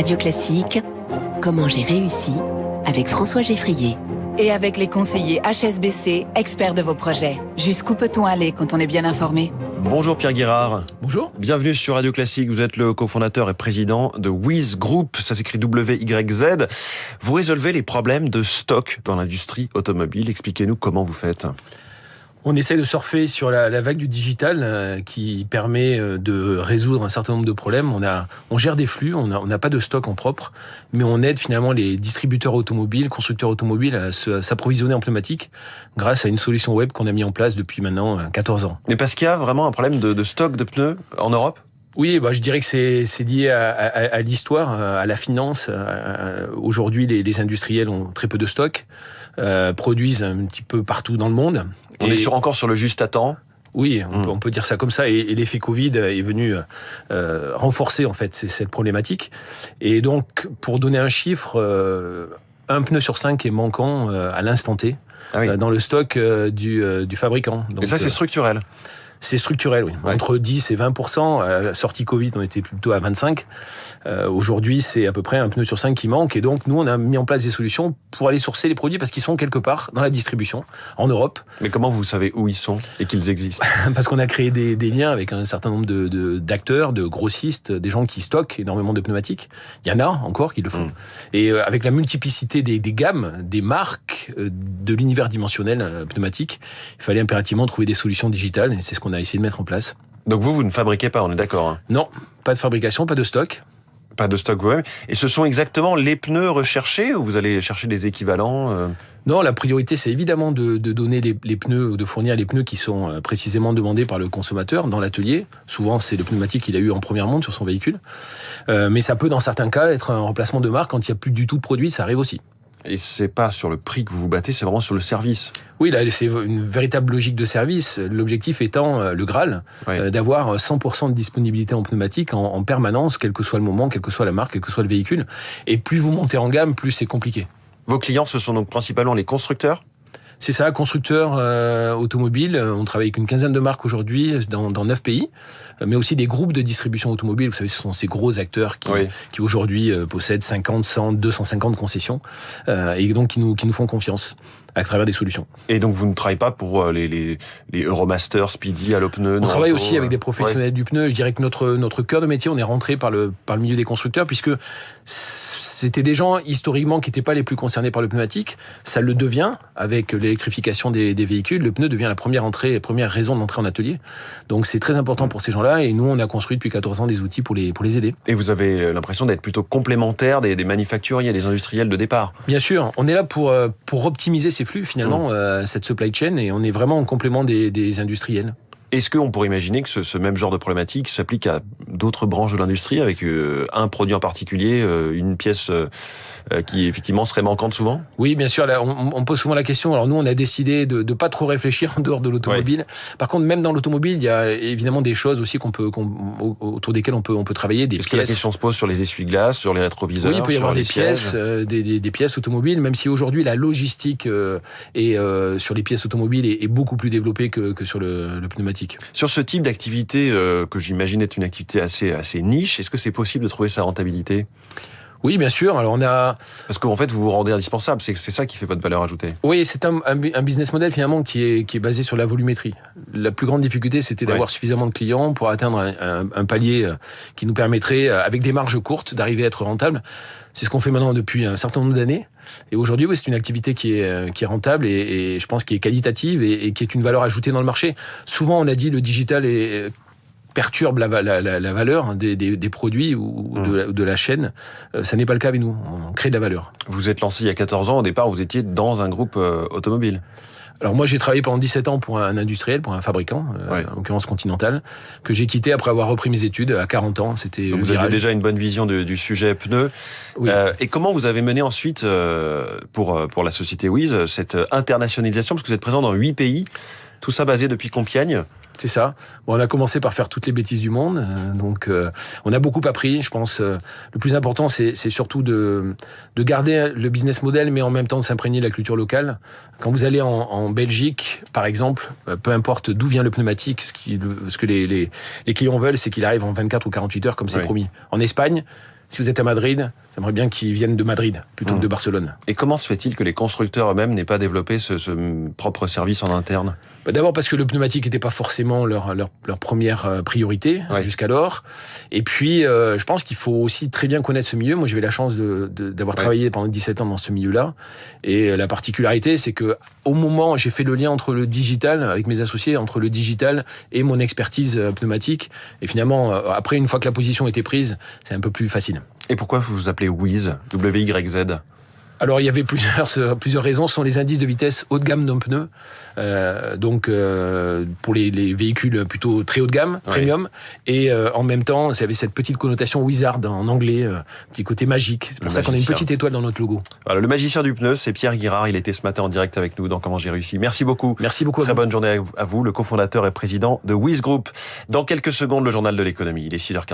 Radio Classique, Comment j'ai réussi avec François Geffrier. Et avec les conseillers HSBC, experts de vos projets. Jusqu'où peut-on aller quand on est bien informé ? Bonjour Pierre Guérard. Bonjour. Bienvenue sur Radio Classique. Vous êtes le cofondateur et président de Wiz Group. Ça s'écrit WYZ. Vous résolvez les problèmes de stock dans l'industrie automobile. Expliquez-nous comment vous faites. On essaie de surfer sur la vague du digital qui permet de résoudre un certain nombre de problèmes. On gère des flux, on n'a pas de stock en propre, mais on aide finalement les distributeurs automobiles, constructeurs automobiles à s'approvisionner en pneumatique grâce à une solution web qu'on a mis en place depuis maintenant 14 ans. Mais parce qu'il y a vraiment un problème de stock de pneus en Europe ? Oui, je dirais que c'est lié à l'histoire, à la finance. Aujourd'hui, les industriels ont très peu de stock, produisent un petit peu partout dans le monde. On est encore sur le juste à temps. Oui, on peut dire ça comme ça. Et l'effet Covid est venu renforcer en fait cette problématique. Et donc, pour donner un chiffre, un pneu sur 5 est manquant à l'instant T dans le stock du fabricant. Donc, et ça, c'est structurel. C'est structurel, oui. Ouais. Entre 10 et 20%. Sortie Covid, on était plutôt à 25%. Aujourd'hui, c'est à peu près un pneu sur 5 qui manque. Et donc, nous, on a mis en place des solutions pour aller sourcer les produits parce qu'ils sont quelque part dans la distribution, en Europe. Mais comment vous savez où ils sont et qu'ils existent ? Parce qu'on a créé des liens avec un certain nombre d'acteurs, de grossistes, des gens qui stockent énormément de pneumatiques. Il y en a encore qui le font. Et avec la multiplicité des gammes, des marques, de l'univers dimensionnel pneumatique, il fallait impérativement trouver des solutions digitales. Et c'est ce qu'on a essayé de mettre en place. Donc vous ne fabriquez pas, on est d'accord, hein ? Non, pas de fabrication, pas de stock. Pas de stock vous-même. Et ce sont exactement les pneus recherchés ou vous allez chercher des équivalents ? Non, la priorité, c'est évidemment de donner les pneus, ou de fournir les pneus qui sont précisément demandés par le consommateur dans l'atelier. Souvent, c'est le pneumatique qu'il a eu en première monte sur son véhicule. Mais ça peut, dans certains cas, être un remplacement de marque. Quand il n'y a plus du tout de produit, ça arrive aussi. Et c'est pas sur le prix que vous vous battez, c'est vraiment sur le service. Oui, là, c'est une véritable logique de service. L'objectif étant le Graal, d'avoir 100% de disponibilité en pneumatique en permanence, quel que soit le moment, quelle que soit la marque, quel que soit le véhicule. Et plus vous montez en gamme, plus c'est compliqué. Vos clients, ce sont donc principalement les constructeurs ? C'est ça, constructeurs automobiles. On travaille avec une quinzaine de marques aujourd'hui dans 9 pays, mais aussi des groupes de distribution automobile. Vous savez, ce sont ces gros acteurs qui aujourd'hui possèdent 50, 100, 250 concessions et donc qui nous font confiance à travers des solutions. Et donc vous ne travaillez pas pour les Euromaster, Speedy, Allopneu ? On travaille aussi avec des professionnels du pneu. Je dirais que notre cœur de métier, on est rentré par le milieu des constructeurs, puisque c'était des gens historiquement qui n'étaient pas les plus concernés par le pneumatique. Ça le devient avec l'électrification des véhicules. Le pneu devient la première raison d'entrer en atelier. Donc c'est très important pour ces gens-là. Et nous, on a construit depuis 14 ans des outils pour les aider. Et vous avez l'impression d'être plutôt complémentaire des manufacturiers, des industriels de départ ? Bien sûr. On est là pour optimiser ces flux, finalement, cette supply chain. Et on est vraiment en complément des industriels. Est-ce qu'on pourrait imaginer que ce même genre de problématique s'applique à d'autres branches de l'industrie, avec un produit en particulier, une pièce qui effectivement serait manquante souvent ? Oui, bien sûr. Là, on pose souvent la question. Alors nous, on a décidé de pas trop réfléchir en dehors de l'automobile. Par contre, même dans l'automobile, il y a évidemment des choses aussi autour desquelles on peut travailler. Des pièces. Que la question se pose sur les essuie-glaces, sur les rétroviseurs. Oui, il peut y avoir des pièces, des pièces automobiles. Même si aujourd'hui la logistique sur les pièces automobiles est beaucoup plus développée que sur le pneumatique. Sur ce type d'activité que j'imagine être une activité assez niche, est-ce que c'est possible de trouver sa rentabilité ? Oui, bien sûr. Alors parce qu'en fait, vous vous rendez indispensable. C'est ça qui fait votre valeur ajoutée. Oui, c'est un business model finalement qui est basé sur la volumétrie. La plus grande difficulté, c'était d'avoir suffisamment de clients pour atteindre un palier qui nous permettrait, avec des marges courtes, d'arriver à être rentable. C'est ce qu'on fait maintenant depuis un certain nombre d'années. Et aujourd'hui, oui, c'est une activité qui est rentable et je pense qui est qualitative et qui est une valeur ajoutée dans le marché. Souvent, on a dit le digital perturbe la valeur des produits ou de la chaîne. Ça n'est pas le cas avec nous. On crée de la valeur. Vous êtes lancé il y a 14 ans. Au départ, vous étiez dans un groupe automobile. Alors moi, j'ai travaillé pendant 17 ans pour un industriel, pour un fabricant, en l'occurrence Continental, que j'ai quitté après avoir repris mes études à 40 ans. C'était vous aviez déjà une bonne vision du sujet pneus. Oui. Et comment vous avez mené ensuite, pour la société Wiz, cette internationalisation ? Parce que vous êtes présent dans 8 pays, tout ça basé depuis Compiègne. C'est ça. Bon, on a commencé par faire toutes les bêtises du monde, donc on a beaucoup appris. Je pense le plus important, c'est surtout de garder le business model, mais en même temps de s'imprégner de la culture locale. Quand vous allez en Belgique, par exemple, peu importe d'où vient le pneumatique, ce que les clients veulent, c'est qu'il arrive en 24 ou 48 heures, comme c'est promis. En Espagne, Si vous êtes à Madrid, j'aimerais bien qu'ils viennent de Madrid plutôt que de Barcelone. Et comment se fait-il que les constructeurs eux-mêmes n'aient pas développé ce propre service en interne ? D'abord parce que le pneumatique n'était pas forcément leur première priorité jusqu'alors. Et puis, je pense qu'il faut aussi très bien connaître ce milieu. Moi, j'ai eu la chance d'avoir travaillé pendant 17 ans dans ce milieu-là. Et la particularité, c'est que au moment, j'ai fait le lien entre le digital, avec mes associés, entre le digital et mon expertise pneumatique. Et finalement, après, une fois que la position était prise, c'est un peu plus facile. Et pourquoi vous vous appelez WYZ, W-Y-Z ? Alors, il y avait plusieurs raisons. Ce sont les indices de vitesse haut de gamme d'un pneu. Pour les véhicules plutôt très haut de gamme, premium. Et en même temps, ça avait cette petite connotation wizard en anglais, petit côté magique. C'est pour ça qu'on a une petite étoile dans notre logo. Voilà, le magicien du pneu, c'est Pierre Guirard. Il était ce matin en direct avec nous dans Comment j'ai réussi. Merci beaucoup. Merci beaucoup. Très bonne journée à vous, le cofondateur et président de WYZ Group. Dans quelques secondes, le journal de l'économie. Il est 6h15.